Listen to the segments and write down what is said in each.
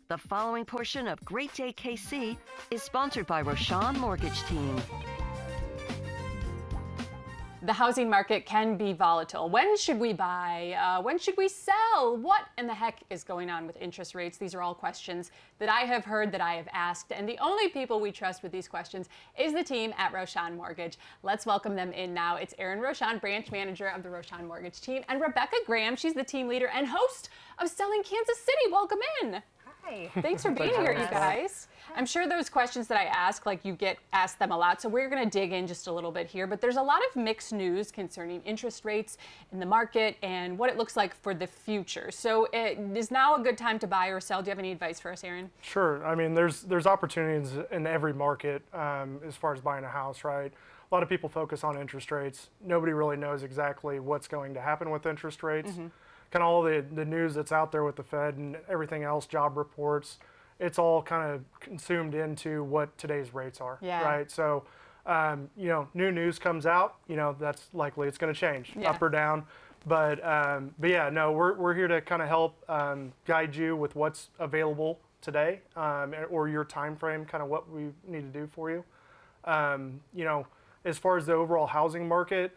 The following portion of Great Day KC is sponsored by Rochon Mortgage Team. The housing market can be volatile. When should we buy? When should we sell? What in the heck is going on with interest rates? These are all questions that I have heard, that I have asked, and the only people we trust with these questions is the team at Rochon Mortgage. Let's welcome them in now. It's Erin Rochon, branch manager of the Rochon Mortgage Team, and Rebecca Graham. She's the team leader and host of Selling Kansas City. Welcome in. Hi. Thanks for being here, you guys. I'm sure those questions that I ask, you get asked them a lot, so we're going to dig in just a little bit here. But there's a lot of mixed news concerning interest rates in the market and what it looks like for the future. So is now a good time to buy or sell? Do you have any advice for us, Erin? Sure. I mean, there's opportunities in every market as far as buying a house, right? A lot of people focus on interest rates. Nobody really knows exactly what's going to happen with interest rates. Kind of all the news that's out there with the Fed and everything else, job reports, it's all kind of consumed into what today's rates are, right? So, new news comes out, that's likely it's going to change, up or down. But yeah, no, we're here to kind of help guide you with what's available today or your time frame, kind of what we need to do for you. As far as the overall housing market,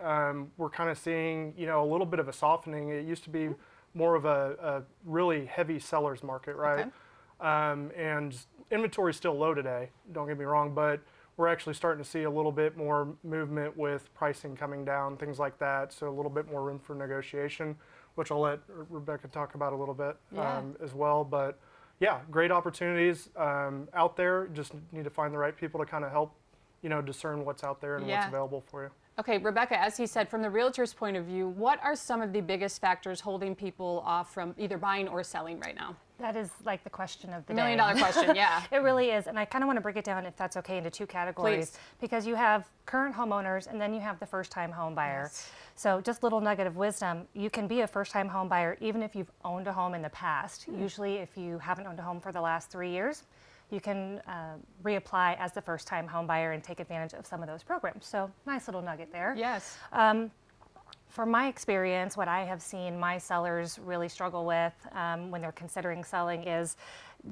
we're kind of seeing, a little bit of a softening. It used to be more of a really heavy seller's market, right? Okay. And inventory is still low today, don't get me wrong, but we're actually starting to see a little bit more movement with pricing coming down, things like that. So a little bit more room for negotiation, which I'll let Rebecca talk about a little bit as well. But yeah, great opportunities out there. Just need to find the right people to kind of help discern what's out there and what's available for you. Okay, Rebecca, as he said, from the realtor's point of view, what are some of the biggest factors holding people off from either buying or selling right now? That is like the question of the $1 day. million question, yeah. It really is. And I kind of want to break it down, if that's okay, into two categories. Please. Because you have current homeowners and then you have the first-time home buyer. Yes. So just little nugget of wisdom, you can be a first-time home buyer even if you've owned a home in the past. Usually if you haven't owned a home for the last 3 years, you can reapply as the first-time home buyer and take advantage of some of those programs. So nice little nugget there. Yes. From my experience, what I have seen my sellers really struggle with when they're considering selling is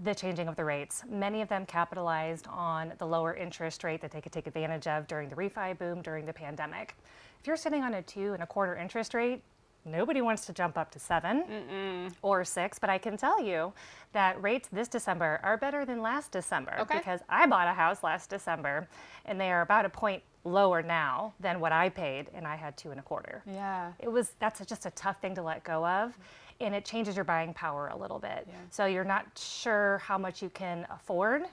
the changing of the rates. Many of them capitalized on the lower interest rate that they could take advantage of during the refi boom during the pandemic. If you're sitting on a 2.25% interest rate, nobody wants to jump up to 7 or 6, but I can tell you that rates this December are better than last December because I bought a house last December and they are about a point lower now than what I paid, and I had 2.25. Yeah. That's just a tough thing to let go of, and it changes your buying power a little bit. Yeah. So you're not sure how much you can afford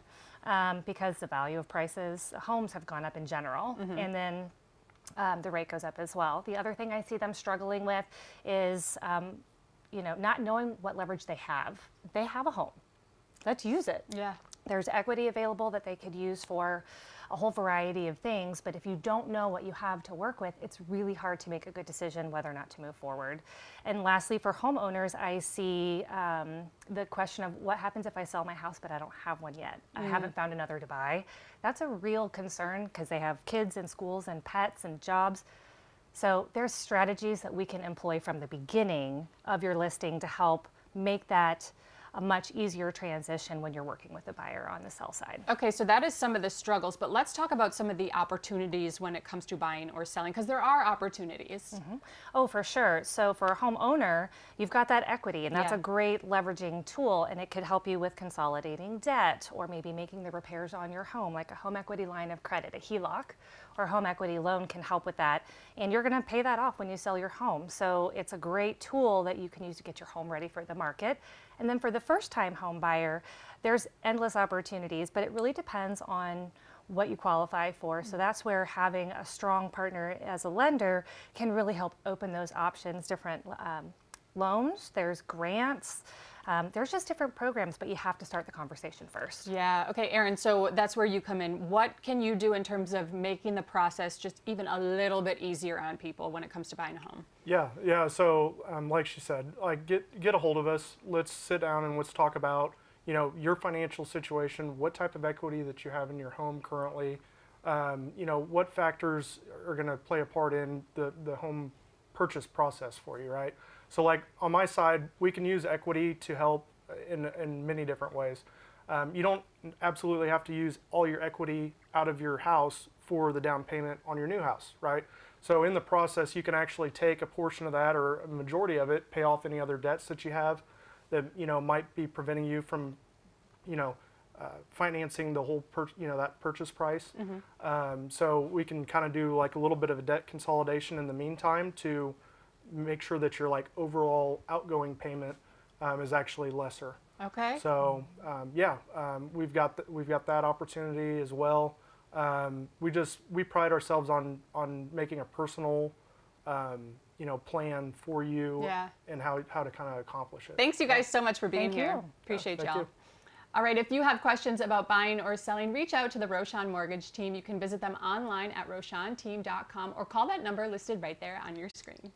because the value of prices, homes have gone up in general, and then the rate goes up as well. The other thing I see them struggling with is, not knowing what leverage they have. They have a home. Let's use it. Yeah. There's equity available that they could use for a whole variety of things, but if you don't know what you have to work with, it's really hard to make a good decision whether or not to move forward. And lastly, for homeowners, I see the question of what happens if I sell my house but I don't have one yet. I haven't found another to buy. That's a real concern because they have kids and schools and pets and jobs. So there's strategies that we can employ from the beginning of your listing to help make that a much easier transition when you're working with a buyer on the sell side. Okay, so that is some of the struggles, but let's talk about some of the opportunities when it comes to buying or selling, because there are opportunities. Oh, for sure. So for a homeowner, you've got that equity, and that's a great leveraging tool, and it could help you with consolidating debt or maybe making the repairs on your home, like a home equity line of credit, a HELOC, or a home equity loan can help with that. And you're going to pay that off when you sell your home. So it's a great tool that you can use to get your home ready for the market. And then for the first-time home buyer, there's endless opportunities, but it really depends on what you qualify for. So that's where having a strong partner as a lender can really help open those options, different loans, there's grants, there's just different programs, but you have to start the conversation first. Yeah, okay, Erin, so that's where you come in. What can you do in terms of making the process just even a little bit easier on people when it comes to buying a home? Yeah. So like she said, get a hold of us. Let's sit down and let's talk about, your financial situation, what type of equity that you have in your home currently, what factors are going to play a part in the home purchase process for you, right? So on my side, we can use equity to help in many different ways. You don't absolutely have to use all your equity out of your house for the down payment on your new house, right? So in the process, you can actually take a portion of that or a majority of it, pay off any other debts that you have that might be preventing you from financing the whole that purchase price. So we can kind of do like a little bit of a debt consolidation in the meantime to make sure that your like overall outgoing payment is actually lesser. Okay. So we've got that opportunity as well. We pride ourselves on making a personal plan for you and how to kind of accomplish it. Thanks you guys so much for being here. you. Appreciate Thank y'all. you. All right, if you have questions about buying or selling, reach out to the Rochon Mortgage team. You can visit them online at rochonteam.com or call that number listed right there on your screen.